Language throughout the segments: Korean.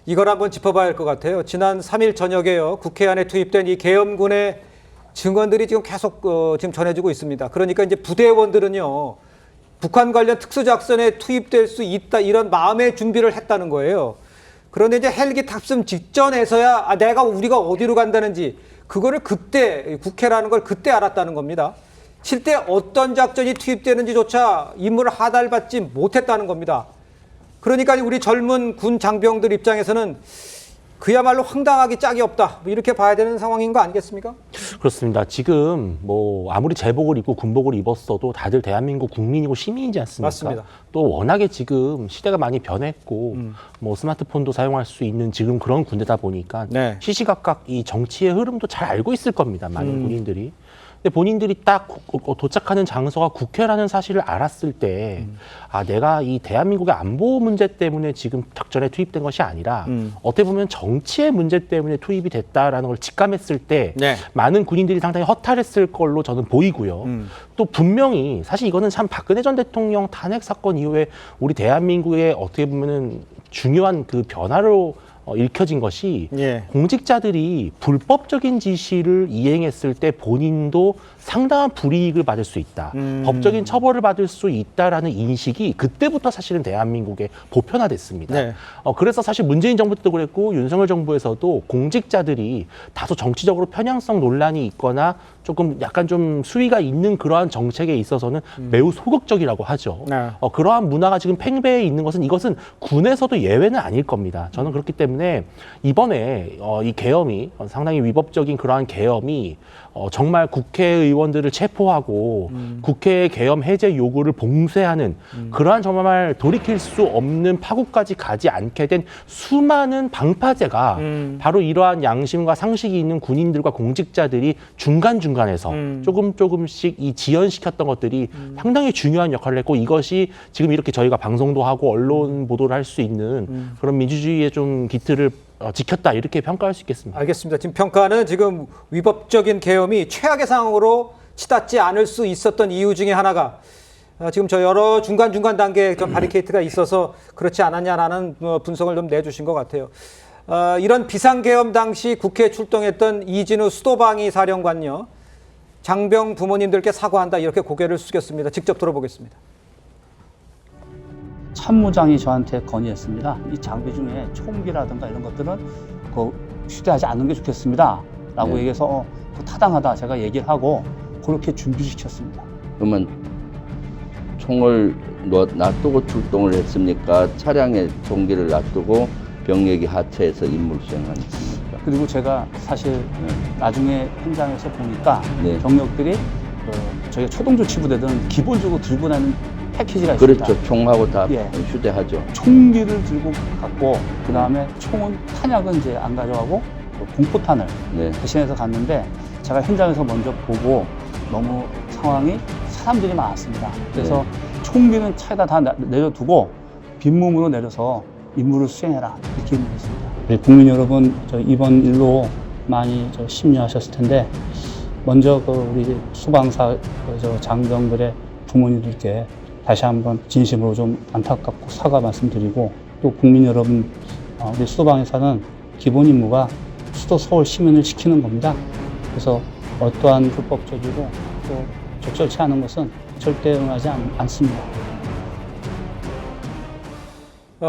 이걸 한번 짚어봐야 할 것 같아요. 지난 3일 저녁에요. 국회 안에 투입된 이 계엄군의 증언들이 지금 계속 지금 전해지고 있습니다. 그러니까 이제 부대원들은요, 북한 관련 특수작전에 투입될 수 있다 이런 마음의 준비를 했다는 거예요. 그런데 이제 헬기 탑승 직전에서야 우리가 어디로 간다는지 그거를 그때 국회라는 걸 그때 알았다는 겁니다. 실제 어떤 작전이 투입되는지조차 임무를 하달받지 못했다는 겁니다. 그러니까 우리 젊은 군 장병들 입장에서는 그야말로 황당하기 짝이 없다, 이렇게 봐야 되는 상황인 거 아니겠습니까? 그렇습니다. 지금 뭐 아무리 제복을 입고 군복을 입었어도 다들 대한민국 국민이고 시민이지 않습니까? 맞습니다. 또 워낙에 지금 시대가 많이 변했고 뭐 스마트폰도 사용할 수 있는 지금 그런 군대다 보니까 네. 시시각각 이 정치의 흐름도 잘 알고 있을 겁니다. 많은 군인들이. 근데 본인들이 딱 도착하는 장소가 국회라는 사실을 알았을 때, 내가 이 대한민국의 안보 문제 때문에 지금 작전에 투입된 것이 아니라, 어떻게 보면 정치의 문제 때문에 투입이 됐다라는 걸 직감했을 때, 네. 많은 군인들이 상당히 허탈했을 걸로 저는 보이고요. 또 분명히, 사실 이거는 참 박근혜 전 대통령 탄핵 사건 이후에 우리 대한민국의 어떻게 보면은 중요한 그 변화로 읽혀진 것이 예. 공직자들이 불법적인 지시를 이행했을 때 본인도 상당한 불이익을 받을 수 있다. 법적인 처벌을 받을 수 있다라는 인식이 그때부터 사실은 대한민국에 보편화됐습니다. 네. 그래서 사실 문재인 정부 때도 그랬고 윤석열 정부에서도 공직자들이 다소 정치적으로 편향성 논란이 있거나 조금 약간 좀 수위가 있는 그러한 정책에 있어서는 매우 소극적이라고 하죠. 네. 그러한 문화가 지금 팽배해 있는 것은 이것은 군에서도 예외는 아닐 겁니다. 저는 그렇기 때문에 이번에 이 계엄이 상당히 위법적인 그러한 계엄이 정말 국회의원들을 체포하고 국회 계엄 해제 요구를 봉쇄하는 그러한 정말 돌이킬 수 없는 파국까지 가지 않게 된 수많은 방파제가 바로 이러한 양심과 상식이 있는 군인들과 공직자들이 중간중간에서 조금씩 이 지연시켰던 것들이 상당히 중요한 역할을 했고, 이것이 지금 이렇게 저희가 방송도 하고 언론 보도를 할 수 있는 그런 민주주의의 좀 기틀을 지켰다, 이렇게 평가할 수 있겠습니다. 알겠습니다. 지금 평가는 지금 위법적인 계엄이 최악의 상황으로 치닫지 않을 수 있었던 이유 중에 하나가 지금 저 여러 중간 단계의 바리케이트가 있어서 그렇지 않았냐라는 분석을 좀 내주신 것 같아요. 이런 비상계엄 당시 국회에 출동했던 이진우 수도방위 사령관요, 장병 부모님들께 사과한다, 이렇게 고개를 숙였습니다. 직접 들어보겠습니다. 참모장이 저한테 건의했습니다. 이 장비 중에 총기라든가 이런 것들은 휴대하지 않는 게 좋겠습니다. 라고 네. 얘기해서 타당하다 제가 얘기를 하고 그렇게 준비시켰습니다. 그러면 총을 놔두고 출동을 했습니까? 차량에 총기를 놔두고 병력이 하차해서 임무를 수행했습니까? 그리고 제가 사실 나중에 현장에서 보니까 네. 병력들이 저희가 초동조치부대들은 기본적으로 들고 다니는 패키지가 있습니다. 그렇죠. 총하고 다 예. 휴대하죠. 총기를 들고 갔고, 그 다음에 총은 탄약은 이제 안 가져가고 공포탄을 네. 대신해서 갔는데, 제가 현장에서 먼저 보고 너무 상황이 사람들이 많았습니다. 그래서 총기는 차에다 다 내려두고 빈몸으로 내려서 임무를 수행해라, 이렇게 임무했습니다. 우리 국민 여러분, 이번 일로 많이 심려하셨을 텐데, 먼저 우리 수방사 장병들의 부모님들께 다시 한번 진심으로 좀 안타깝고 사과 말씀드리고, 또 국민 여러분, 우리 수도방위사는 기본 임무가 수도 서울 시민을 지키는 겁니다. 그래서 어떠한 불법적이고 또 적절치 않은 것은 절대 응하지 않습니다.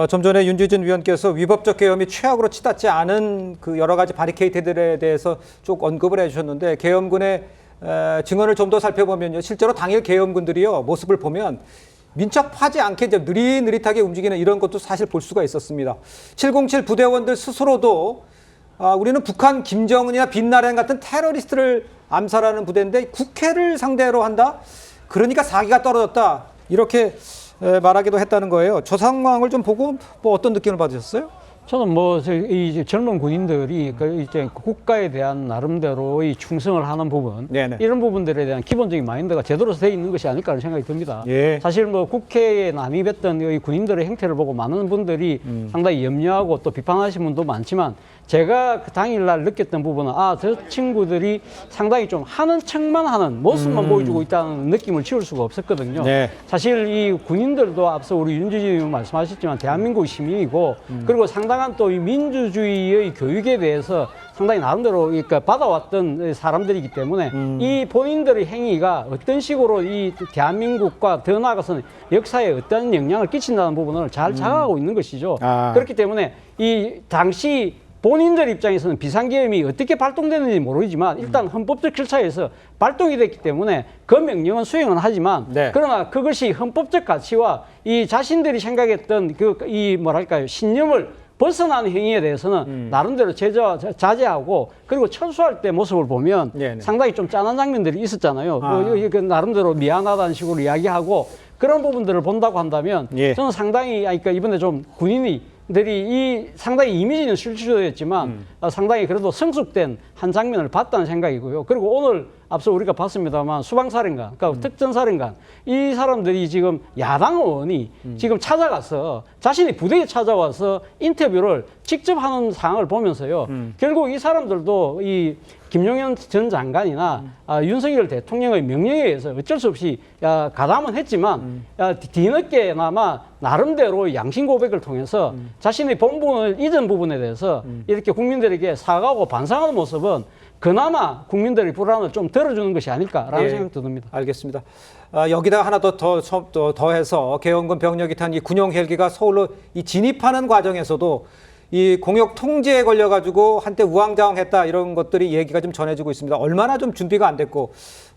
좀 전에 윤주진 위원께서 위법적 계엄이 최악으로 치닫지 않은 그 여러 가지 바리케이트들에 대해서 쭉 언급을 해주셨는데, 계엄군의 증언을 좀 더 살펴보면요, 실제로 당일 계엄군들이요, 모습을 보면 민첩하지 않게 이제 느릿느릿하게 움직이는 이런 것도 사실 볼 수가 있었습니다. 707 부대원들 스스로도 우리는 북한 김정은이나 빈라덴 같은 테러리스트를 암살하는 부대인데 국회를 상대로 한다? 그러니까 사기가 떨어졌다, 이렇게 말하기도 했다는 거예요. 저 상황을 좀 보고 뭐 어떤 느낌을 받으셨어요? 저는 이 젊은 군인들이 이제 국가에 대한 나름대로의 충성을 하는 부분, 네네. 이런 부분들에 대한 기본적인 마인드가 제대로 돼 있는 것이 아닐까라는 생각이 듭니다. 예. 사실 국회에 남입했던 이 군인들의 행태를 보고 많은 분들이 상당히 염려하고 또 비판하신 분도 많지만, 제가 그 당일날 느꼈던 부분은 저 친구들이 상당히 좀 하는 척만 하는 모습만 보여주고 있다는 느낌을 지울 수가 없었거든요. 네. 사실 이 군인들도 앞서 우리 윤주진 의원 말씀하셨지만 대한민국 시민이고, 그리고 상당히 상당한 또 이 민주주의의 교육에 대해서 상당히 나름대로 그러니까 받아왔던 사람들이기 때문에 이 본인들의 행위가 어떤 식으로 이 대한민국과 더 나아가서는 역사에 어떤 영향을 끼친다는 부분을 잘 자각하고 있는 것이죠. 아. 그렇기 때문에 이 당시 본인들 입장에서는 비상계엄이 어떻게 발동되는지 모르지만 일단 헌법적 절차에서 발동이 됐기 때문에 그 명령은 수행은 하지만 네. 그러나 그것이 헌법적 가치와 이 자신들이 생각했던 그 이 뭐랄까요 신념을 벗어난 행위에 대해서는 나름대로 자제하고 그리고 철수할 때 모습을 보면 네네. 상당히 좀 짠한 장면들이 있었잖아요. 아. 그 나름대로 미안하다는 식으로 이야기하고 그런 부분들을 본다고 한다면 예. 저는 상당히 그러니까 이번에 좀 군인들이 이 상당히 이미지는 실추였지만 상당히 그래도 성숙된 한 장면을 봤다는 생각이고요. 그리고 오늘 앞서 우리가 봤습니다만 수방사령관, 그러니까 특전사령관 이 사람들이 지금 야당 의원이 지금 찾아가서 자신의 부대에 찾아와서 인터뷰를 직접 하는 상황을 보면서요. 결국 이 사람들도 이 김용현 전 장관이나 윤석열 대통령의 명령에 의해서 어쩔 수 없이 가담은 했지만 뒤늦게나마 나름대로 양심 고백을 통해서 자신의 본분을 잊은 부분에 대해서 이렇게 국민들에게 사과하고 반성하는 모습은 그나마 국민들의 불안을 좀 덜어주는 것이 아닐까라는 예. 생각도 듭니다. 알겠습니다. 여기다 하나 더해서 계엄군 병력이 탄 이 군용 헬기가 서울로 이 진입하는 과정에서도 이 공역 통제에 걸려가지고 한때 우왕좌왕했다 이런 것들이 얘기가 좀 전해지고 있습니다. 얼마나 좀 준비가 안 됐고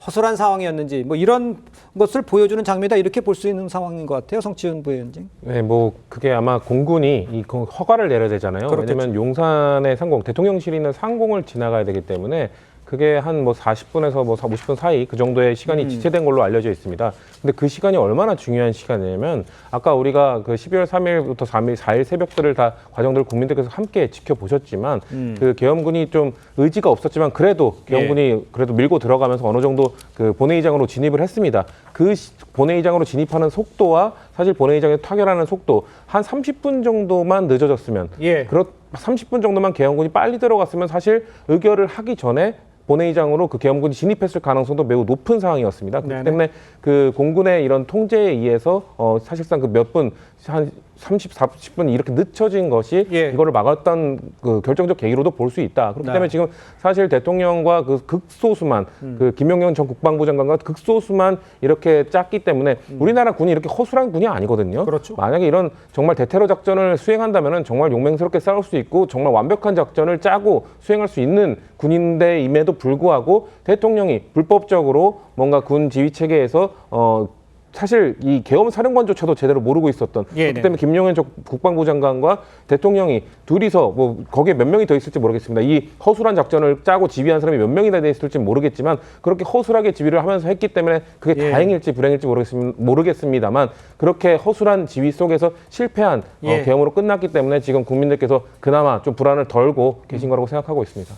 허술한 상황이었는지 뭐 이런 것을 보여주는 장면이다 이렇게 볼 수 있는 상황인 것 같아요. 성치훈 부위원장. 네, 뭐 그게 아마 공군이 이 허가를 내려야 되잖아요. 그렇겠죠. 왜냐면 용산의 상공, 대통령실이 있는 상공을 지나가야 되기 때문에 그게 한 뭐 40분에서 뭐 50분 사이 그 정도의 시간이 지체된 걸로 알려져 있습니다. 근데 그 시간이 얼마나 중요한 시간이냐면 아까 우리가 그 12월 3일부터 4일 새벽들을 다 과정들을 국민들께서 함께 지켜보셨지만 그 계엄군이 좀 의지가 없었지만 그래도 계엄군이 그래도 밀고 들어가면서 어느 정도 그 본회의장으로 진입을 했습니다. 그 본회의장으로 진입하는 속도와 사실 본회의장에 타결하는 속도 한 30분 정도만 늦어졌으면 예. 30분 정도만 계엄군이 빨리 들어갔으면 사실 의결을 하기 전에 본회의장으로 그 계엄군이 진입했을 가능성도 매우 높은 상황이었습니다. 그렇기 네네. 때문에 그 공군의 이런 통제에 의해서 사실상 그 몇 분, 한 30, 40분 이렇게 늦춰진 것이 예. 이거를 막았던 그 결정적 계기로도 볼 수 있다. 그렇기 때문에 네. 지금 사실 대통령과 그 극소수만 그 김용현 전 국방부 장관과 극소수만 이렇게 짰기 때문에 우리나라 군이 이렇게 허술한 군이 아니거든요. 그렇죠. 만약에 이런 정말 대테러 작전을 수행한다면은 정말 용맹스럽게 싸울 수 있고 정말 완벽한 작전을 짜고 수행할 수 있는 군인대임에도 불구하고 대통령이 불법적으로 뭔가 군 지휘 체계에서 사실 이 계엄 사령관조차도 제대로 모르고 있었던 그렇기 때문에 김용현 전 국방부 장관과 대통령이 둘이서 뭐 거기에 몇 명이 더 있을지 모르겠습니다. 이 허술한 작전을 짜고 지휘한 사람이 몇 명이나 돼 있을지 모르겠지만 그렇게 허술하게 지휘를 하면서 했기 때문에 그게 예. 다행일지 불행일지 모르겠습니다만 그렇게 허술한 지휘 속에서 실패한 예. 계엄으로 끝났기 때문에 지금 국민들께서 그나마 좀 불안을 덜고 계신 거라고 생각하고 있습니다.